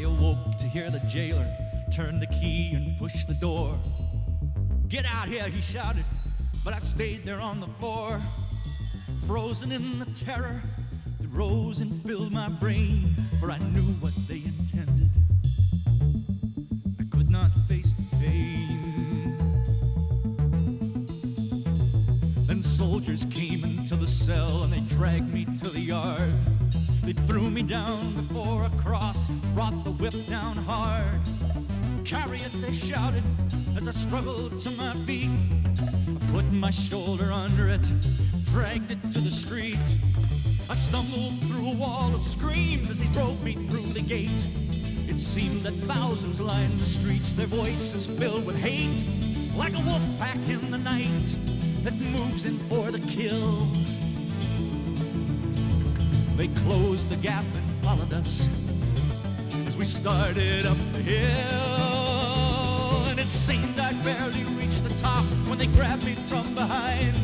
I awoke to hear the jailer turn the key and push the door. "Get out here," he shouted, but I stayed there on the floor, frozen in the terror that rose and filled my brain, for I knew what they intended. I could not face the pain. Then soldiers came into the cell and they dragged me to the yard. They threw me down before a cross, brought the whip down hard. "Carry it," they shouted as I struggled to my feet. I put my shoulder under it, dragged it to the street. I stumbled through a wall of screams as he drove me through the gate. It seemed that thousands lined the streets, their voices filled with hate, like a wolf pack in the night that moves in for the kill. They closed the gap and followed us as we started up the hill. And it seemed I barely reached the top when they grabbed me from behind.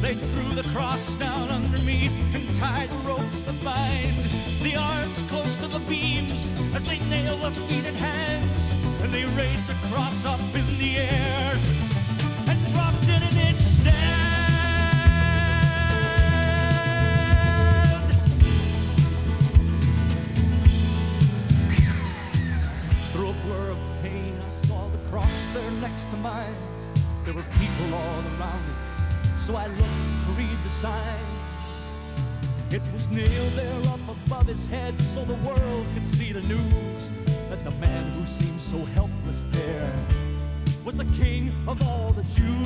They threw the cross down under me and tied the ropes to bind the arms close to the beams as they nailed the feet and hands. And they raised the cross up in the air and dropped it in its stand. Through a blur of pain, I saw the cross there next to mine. There were people all around it, so I looked to read the sign. It was nailed there up above his head so the world could see the news that the man who seemed so helpless there was the King of all the Jews.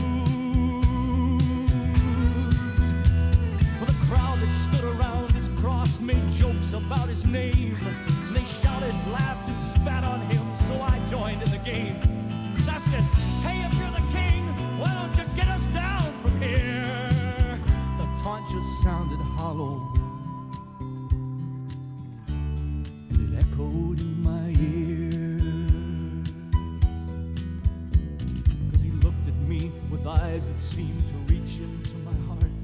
Well, the crowd that stood around his cross made jokes about his name. And they shouted, laughed, and spat on him, so I joined in the game. I said, "Hey, if you're the king, why don't you get us down from here?" The taunt just sounded hollow, and it echoed in my ears. 'Cause he looked at me with eyes that seemed to reach into my heart.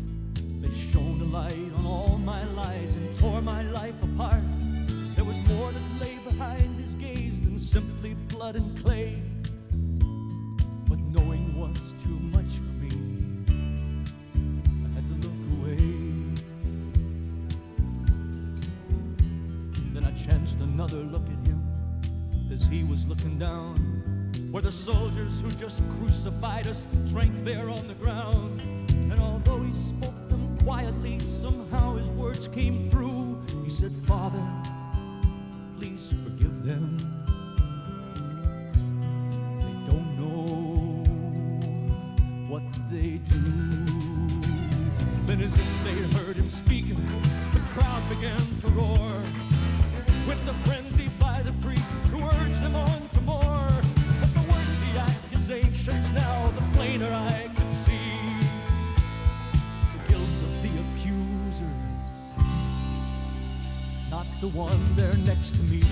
They shone a light on all my lies and tore my life apart. There was more that lay behind his gaze than simply blood and clay. But knowing was too much for me, I had to look away. Then I chanced another look at him as he was looking down, where the soldiers who just crucified us drank there on the ground. And although he spoke them quietly, somehow his words came through. He said, "Father, please forgive them. They don't know what they do." Then as if they heard him speaking, the crowd began to roar with the frenzy by the priests who urged them on to more. But the worse the accusations now, the plainer I could see the guilt of the accusers, not the one there next to me.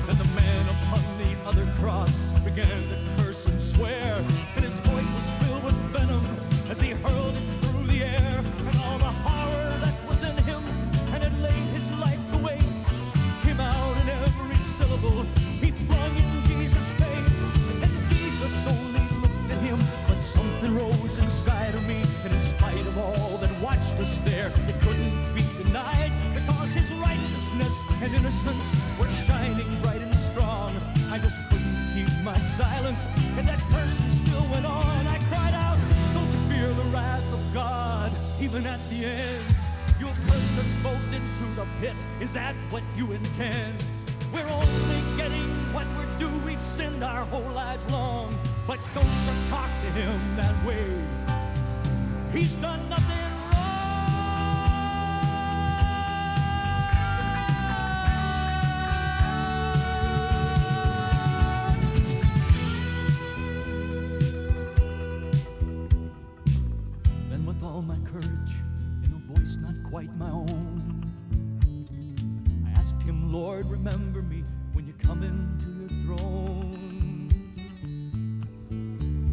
And the man upon the other cross began to curse and swear, and his voice was filled with venom as he hurled it through the air. And all the horror that was in him and had laid his life to waste came out in every syllable he flung in Jesus' face. And Jesus only looked at him, but something rose inside of me, and in spite of all that watched us there, it couldn't be denied, because his righteousness and innocence were shining bright and strong. I just couldn't keep my silence, and that cursing still went on. I cried out, "Don't you fear the wrath of God, even at the end? You'll curse us both into the pit. Is that what you intend? We're only getting what we're due. We've sinned our whole lives long, but don't you talk to him that way. He's done nothing quite my own. I asked him, "Lord, remember me when you come into your throne."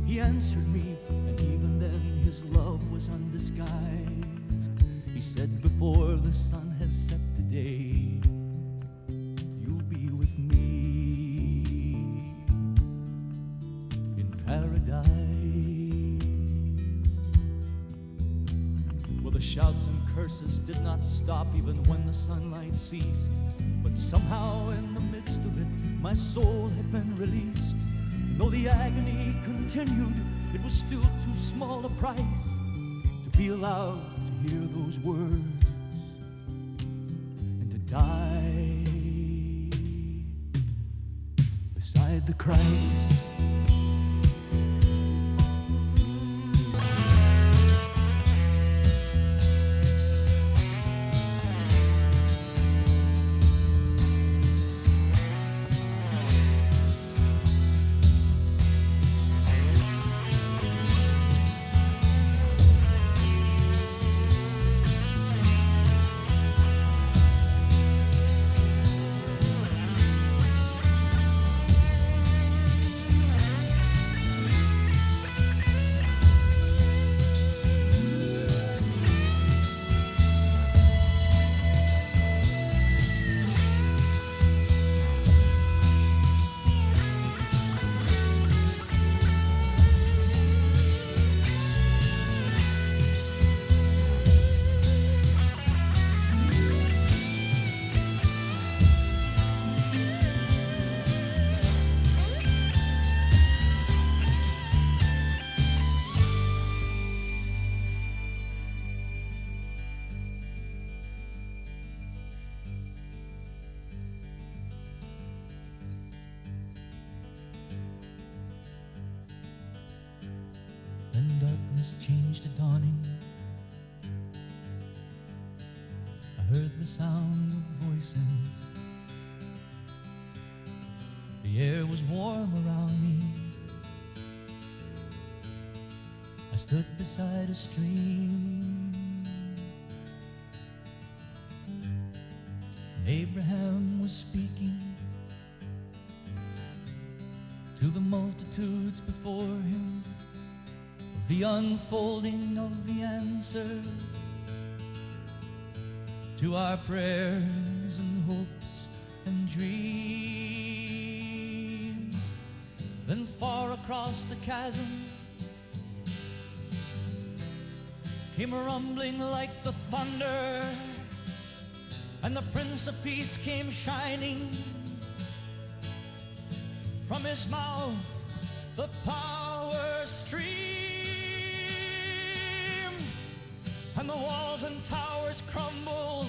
He answered me, and even then his love was undisguised. He said, "Before the sun has set today, someday you'll be with me in paradise. Well, the shouts and curses did not stop even when the sunlight ceased. But somehow in the midst of it, my soul had been released. And though the agony continued, it was still too small a price to be allowed to hear those words and to die beside the Christ. Then darkness changed to dawning. I heard the sound of voices. The air was warm around me. I stood beside a stream. And Abraham was speaking to the multitudes before him, the unfolding of the answer to our prayers and hopes and dreams. Then far across the chasm came a rumbling like the thunder, and the Prince of Peace came shining. From his mouth the power streamed, and the walls and towers crumbled,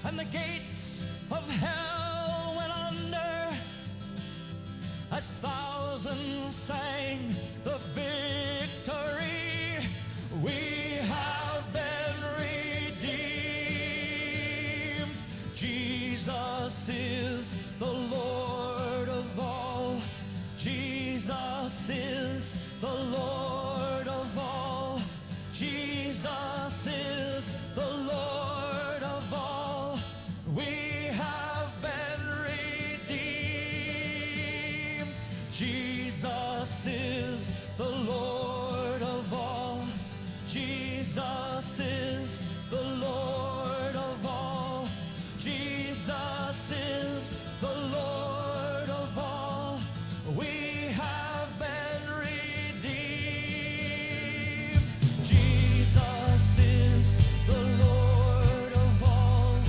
and the gates of hell went under, as thousands sang the victory. We have been redeemed. Jesus is the Lord of all. Jesus is the Lord of all. Jesus is the Lord of all. We have been redeemed. Jesus is the Lord of all. Jesus is the Lord of all. Jesus is the Lord of all. We have been redeemed. Jesus is the Lord of all.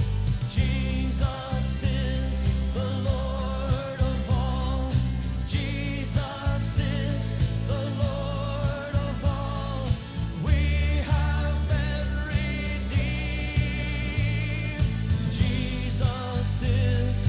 Jesus is the Lord of all. Jesus is the Lord of all. We have been redeemed. Jesus is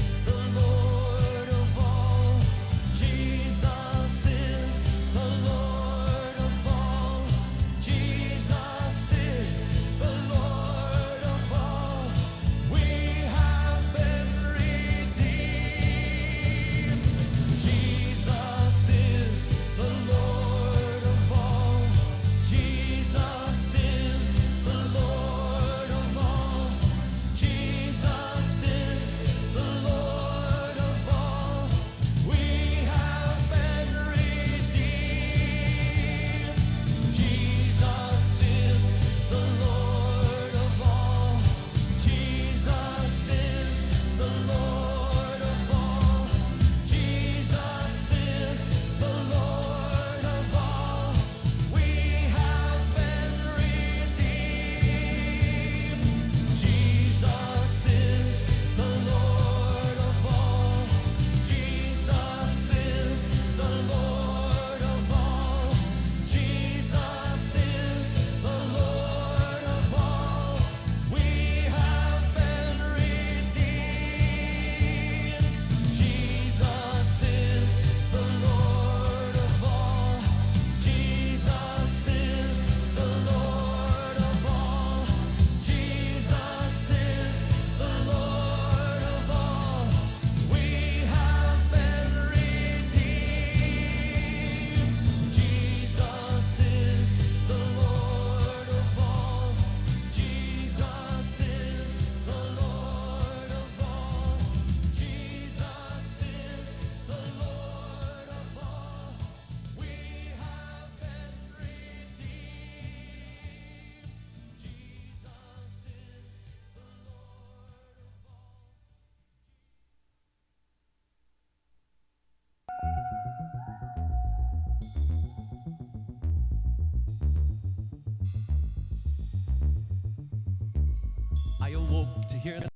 I awoke to hear the